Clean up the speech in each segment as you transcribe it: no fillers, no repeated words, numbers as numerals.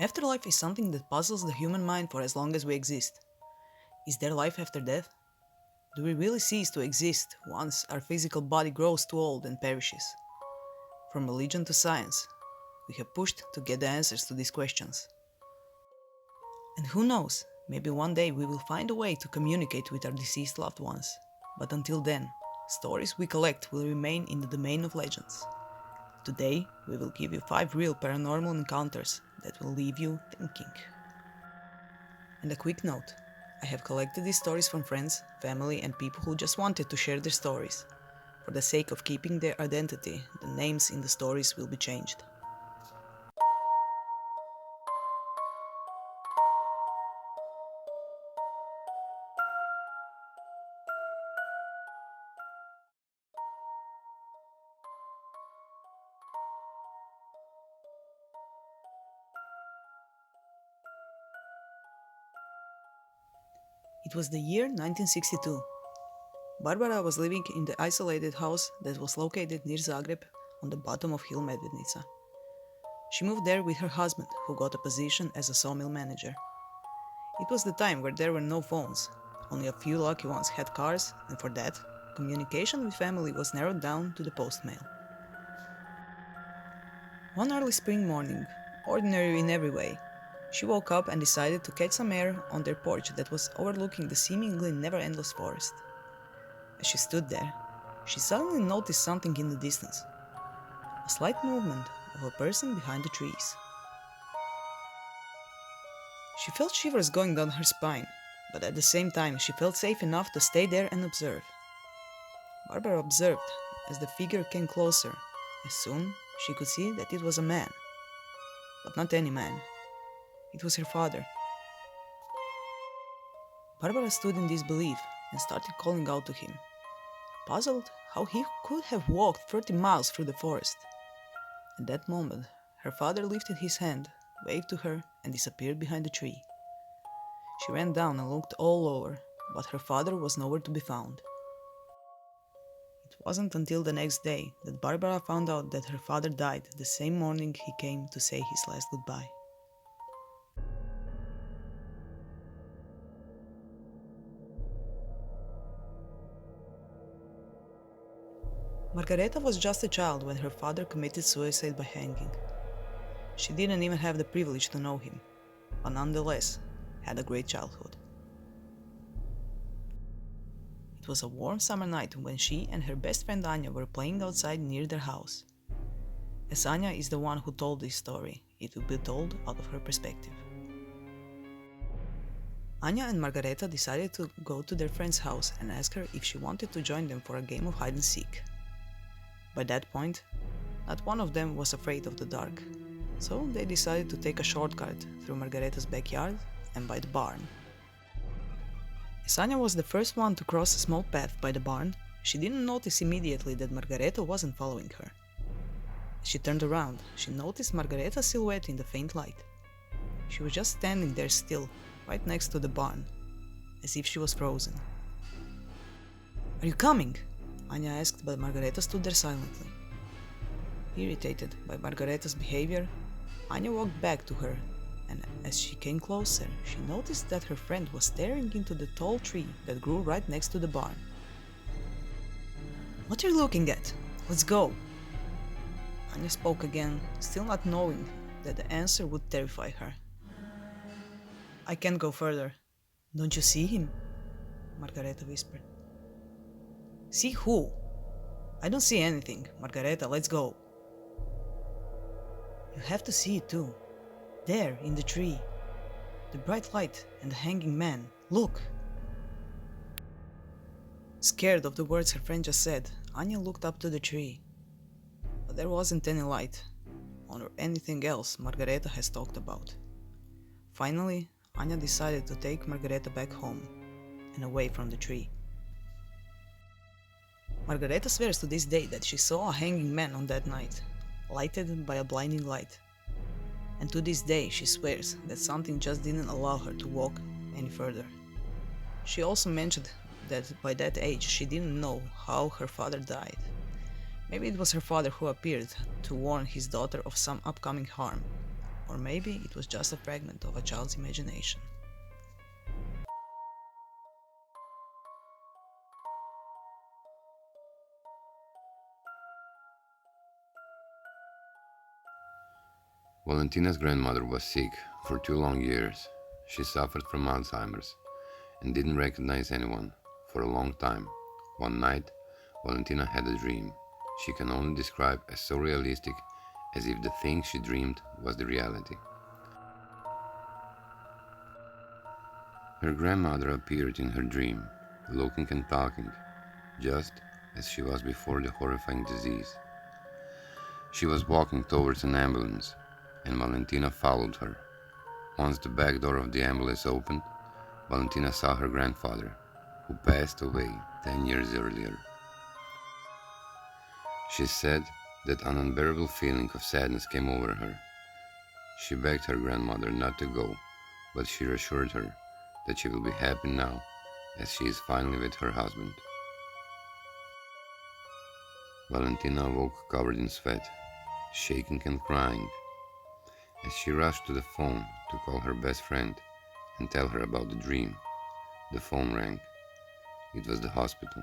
Afterlife is something that puzzles the human mind for as long as we exist. Is there life after death? Do we really cease to exist once our physical body grows too old and perishes? From religion to science, we have pushed to get the answers to these questions. And who knows, maybe one day we will find a way to communicate with our deceased loved ones. But until then, stories we collect will remain in the domain of legends. Today, we will give you 5 real paranormal encounters that will leave you thinking. And a quick note, I have collected these stories from friends, family and people who just wanted to share their stories. For the sake of keeping their identity, the names in the stories will be changed. It was the year 1962. Barbara was living in the isolated house that was located near Zagreb on the bottom of Hill Medvednica. She moved there with her husband, who got a position as a sawmill manager. It was the time where there were no phones. Only a few lucky ones had cars, and for that, communication with family was narrowed down to the postmail. One early spring morning, ordinary in every way, she woke up and decided to catch some air on their porch that was overlooking the seemingly never-endless forest. As she stood there, she suddenly noticed something in the distance, a slight movement of a person behind the trees. She felt shivers going down her spine, but at the same time she felt safe enough to stay there and observe. Barbara observed as the figure came closer, and soon she could see that it was a man. But not any man. It was her father. Barbara stood in disbelief and started calling out to him, puzzled how he could have walked 30 miles through the forest. At that moment, her father lifted his hand, waved to her, and disappeared behind the tree. She ran down and looked all over, but her father was nowhere to be found. It wasn't until the next day that Barbara found out that her father died the same morning he came to say his last goodbye. Margareta was just a child when her father committed suicide by hanging. She didn't even have the privilege to know him, but nonetheless had a great childhood. It was a warm summer night when she and her best friend Anya were playing outside near their house. As Anya is the one who told this story, it will be told out of her perspective. Anya and Margareta decided to go to their friend's house and ask her if she wanted to join them for a game of hide and seek. By that point, not one of them was afraid of the dark, so they decided to take a shortcut through Margareta's backyard and by the barn. As Anya was the first one to cross a small path by the barn, she didn't notice immediately that Margareta wasn't following her. As she turned around, she noticed Margareta's silhouette in the faint light. She was just standing there still, right next to the barn, as if she was frozen. "Are you coming?" Anya asked, but Margareta stood there silently. Irritated by Margareta's behavior, Anya walked back to her, and as she came closer, she noticed that her friend was staring into the tall tree that grew right next to the barn. "What are you looking at? Let's go!" Anya spoke again, still not knowing that the answer would terrify her. "I can't go further. Don't you see him?" Margareta whispered. "See who?" "I don't see anything. Margareta, let's go." "You have to see it too. There, in the tree. The bright light and the hanging man. Look!" Scared of the words her friend just said, Anya looked up to the tree. But there wasn't any light, or anything else Margareta has talked about. Finally, Anya decided to take Margareta back home and away from the tree. Margareta swears to this day that she saw a hanging man on that night, lighted by a blinding light. And to this day she swears that something just didn't allow her to walk any further. She also mentioned that by that age she didn't know how her father died. Maybe it was her father who appeared to warn his daughter of some upcoming harm. Or maybe it was just a fragment of a child's imagination. Valentina's grandmother was sick for 2 long years. She suffered from Alzheimer's and didn't recognize anyone for a long time. One night, Valentina had a dream she can only describe as so realistic as if the thing she dreamed was the reality. Her grandmother appeared in her dream, looking and talking, just as she was before the horrifying disease. She was walking towards an ambulance, and Valentina followed her. Once the back door of the ambulance opened, Valentina saw her grandfather, who passed away 10 years earlier. She said that an unbearable feeling of sadness came over her. She begged her grandmother not to go, but she assured her that she will be happy now, as she is finally with her husband. Valentina awoke covered in sweat, shaking and crying. As she rushed to the phone to call her best friend and tell her about the dream, the phone rang. It was the hospital,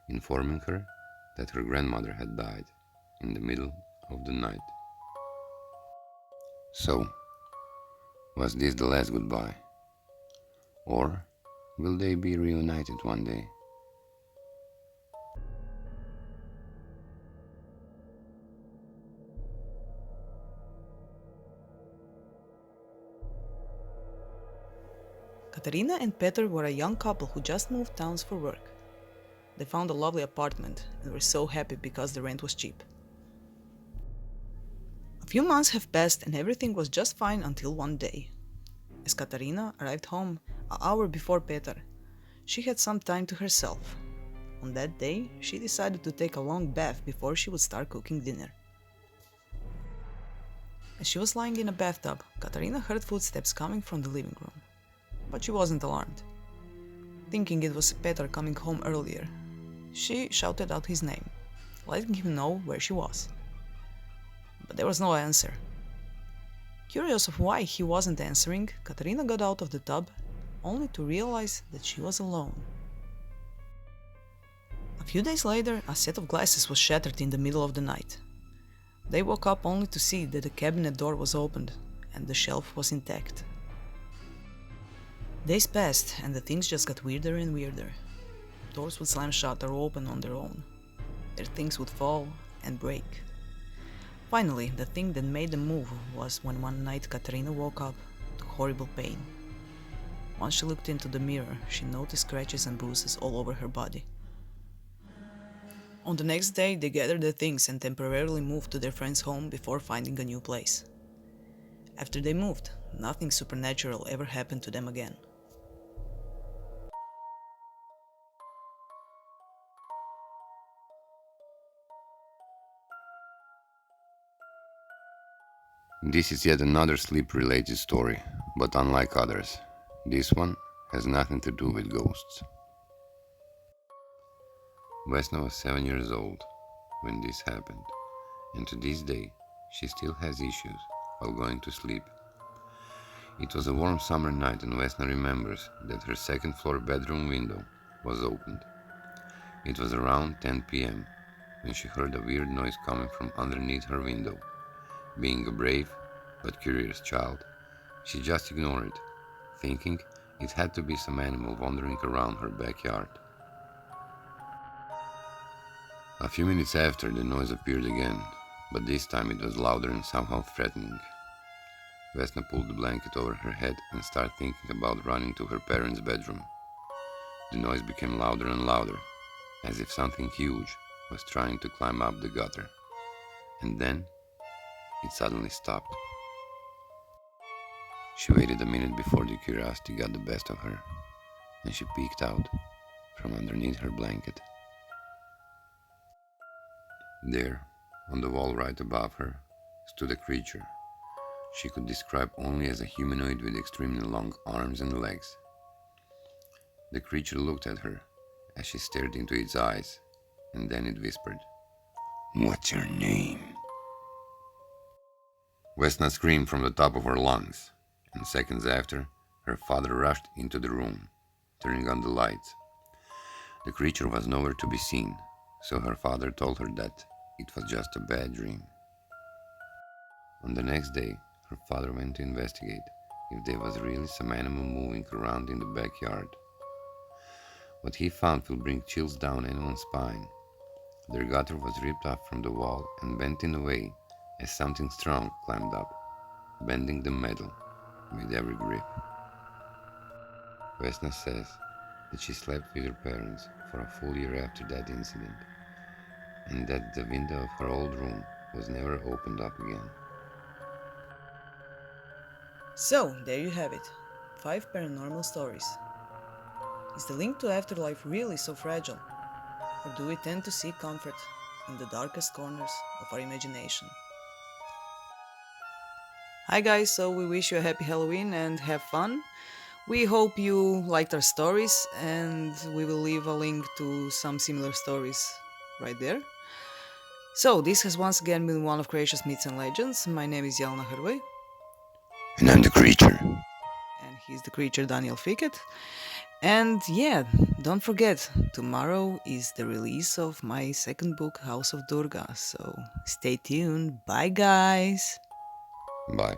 informing her that her grandmother had died in the middle of the night. So, was this the last goodbye? Or will they be reunited one day? Katarina and Peter were a young couple who just moved towns for work. They found a lovely apartment and were so happy because the rent was cheap. A few months have passed and everything was just fine until one day. As Katarina arrived home an hour before Peter, she had some time to herself. On that day, she decided to take a long bath before she would start cooking dinner. As she was lying in a bathtub, Katarina heard footsteps coming from the living room. But she wasn't alarmed. Thinking it was Peter coming home earlier, she shouted out his name, letting him know where she was. But there was no answer. Curious of why he wasn't answering, Katarina got out of the tub, only to realize that she was alone. A few days later, a set of glasses was shattered in the middle of the night. They woke up only to see that the cabinet door was opened and the shelf was intact. Days passed and the things just got weirder and weirder. Doors would slam shut or open on their own. Their things would fall and break. Finally, the thing that made them move was when one night Katarina woke up to horrible pain. Once she looked into the mirror, she noticed scratches and bruises all over her body. On the next day, they gathered their things and temporarily moved to their friend's home before finding a new place. After they moved, nothing supernatural ever happened to them again. This is yet another sleep-related story, but unlike others, this one has nothing to do with ghosts. Vesna was 7 years old when this happened, and to this day she still has issues while going to sleep. It was a warm summer night and Vesna remembers that her second-floor bedroom window was opened. It was around 10 p.m. when she heard a weird noise coming from underneath her window. Being a brave but curious child, she just ignored it, thinking it had to be some animal wandering around her backyard. A few minutes after, the noise appeared again, but this time it was louder and somehow threatening. Vesna pulled the blanket over her head and started thinking about running to her parents' bedroom. The noise became louder and louder, as if something huge was trying to climb up the gutter. And then it suddenly stopped. She waited a minute before the curiosity got the best of her, and she peeked out from underneath her blanket. There, on the wall right above her, stood a creature she could describe only as a humanoid with extremely long arms and legs. The creature looked at her as she stared into its eyes, and then it whispered, "What's your name?" Vesna screamed from the top of her lungs, and seconds after, her father rushed into the room, turning on the lights. The creature was nowhere to be seen, so her father told her that it was just a bad dream. On the next day, her father went to investigate if there was really some animal moving around in the backyard. What he found will bring chills down anyone's spine. Their gutter was ripped off from the wall and bent in a way as something strong climbed up, bending the metal with every grip. Vesna says that she slept with her parents for a full year after that incident, and that the window of her old room was never opened up again. So, there you have it. 5 paranormal stories. Is the link to afterlife really so fragile? Or do we tend to seek comfort in the darkest corners of our imagination? Hi guys, so we wish you a happy Halloween and have fun. We hope you liked our stories, and we will leave a link to some similar stories right there. So, this has once again been one of Croatia's myths and legends. My name is Jelena Hrvoj, And I'm the creature. and he's the creature Danijel Fiket. And yeah, don't forget, tomorrow is the release of my second book, House of Durga. So stay tuned. Bye, guys. Bye.